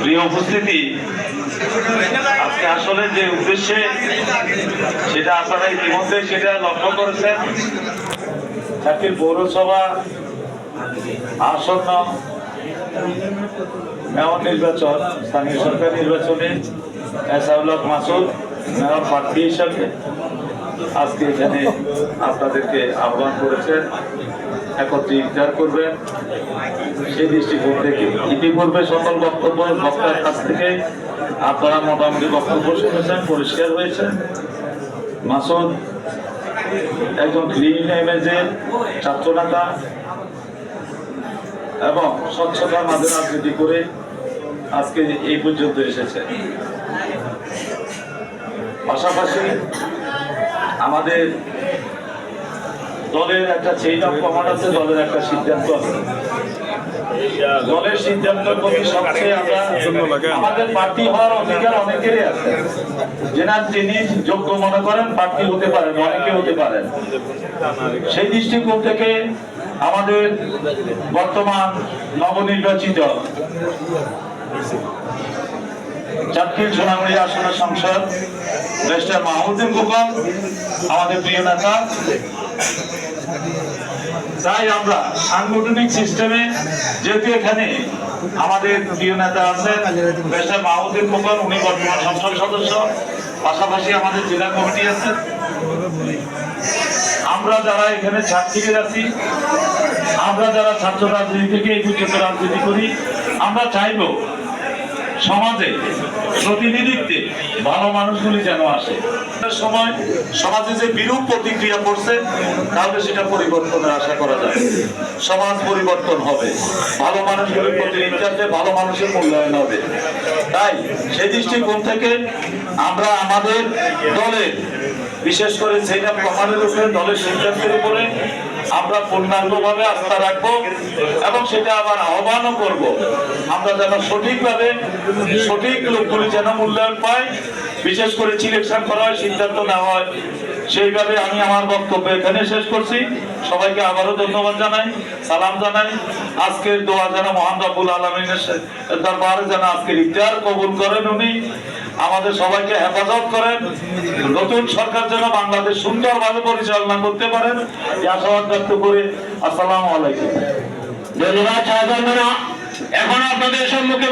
প্রিয় উপস্থিতি, আজকে আসলে যে উদ্দেশ্যে সেটা আপনারা ইতিমধ্যে সেটা লক্ষ্য করেছেন। চাকরির পৌরসভা আসন্ন মেয়র নির্বাচন, স্থানীয় সরকার নির্বাচনে এসাউল হক মাসুদ মেয়র প্রার্থী হিসাবে আজকে এখানে আপনাদেরকে আহ্বান করেছেন, একত্রিত করবেন। সেই দৃষ্টিকোণ থেকে ইতিপূর্বে সকল বক্তার কাছ থেকে আপনারা মোটামুটি বক্তব্য শুনেছেন, পরিষ্কার হয়েছে। মাসুদ একজন ক্লিন ইমেজের ছাত্রনেতা এবং স্বচ্ছতার মাঝে রাজনীতি করে আজকে এই পর্যন্ত এসেছে। পাশাপাশি আমাদের দলের একটা চেইন অফ কমান্ড আছে, দলের একটা সিদ্ধান্ত আছে। দলের সিদ্ধান্তের প্রতি সবচেয়ে আমরা আমাদের প্রার্থী হওয়ার অধিকার অনেকেরই আছে। যিনি যোগ্য মনে করেন প্রার্থী হতে পারেন, অনেকে হতে পারেন। সেই দৃষ্টিকোণ থেকে আমাদের বর্তমান নবনির্বাচিত চাটখিল সোনামুড়ি আসনের সংসদ ব্যারিস্টার মাহমুদুল খোকন আমাদের প্রিয় নেতা। তাই আমরা সাংগঠনিক সিস্টেমে, যেহেতু এখানে আমাদের প্রিয় নেতা আছেন ব্যারিস্টার মাহমুদুল খোকন, উনি বর্তমান সংসদ সদস্য, পাশাপাশি আমাদের জেলা কমিটি আছে। আমরা যারা এখানে ছাত্রীকে আছি, আমরা যারা ছাত্র রাজনীতি থেকে এই পর্যন্ত রাজনীতি করি, আমরা চাইব সমাজে প্রতিনিধিত্বে ভালো মানুষগুলি যেন আসে। সময় সমাজে যে বিরূপ প্রতিক্রিয়া পড়ছে, তাহলে সেটা পরিবর্তনের আশা করা যায়। সমাজ পরিবর্তন হবে, ভালো মানুষগুলির প্রতিনিধিত্বে আসলে ভালো মানুষের মূল্যায়ন হবে। তাই সেই দৃষ্টিকোণ থেকে আমরা আমাদের দলের, বিশেষ করে সেইটা প্রমাণের উপরে, দলের সিদ্ধান্তের উপরে আমরা পূর্ণাঙ্গভাবে আস্থা রাখবো এবং সেটা আবার আহ্বানও করব। আমরা যেন সঠিকভাবে সঠিক লোকগুলি যেন মূল্যায়ন পায়, বিশেষ করে সিলেকশন করা হয়, সিদ্ধান্ত নেওয়া হয়, সেইভাবে আমি আমার বক্তব্য এখানে শেষ করছি। সবাইকে আবারও ধন্যবাদ জানাই, সালাম জানাই। আজকের দোয়া যেন মহান রব্বুল আলামিনের দরবারে যেন আজকের ইফতার কবুল করেন, উনি আমাদের সবাইকে হেফাজত করেন। নতুন সরকার যেন বাংলাদেশ সুন্দরভাবে পরিচালনা করতে পারেন, এই আশাবাদ ব্যক্ত করে আসসালামু আলাইকুম। ধন্যবাদ। এখন আপনাদের সম্মুখে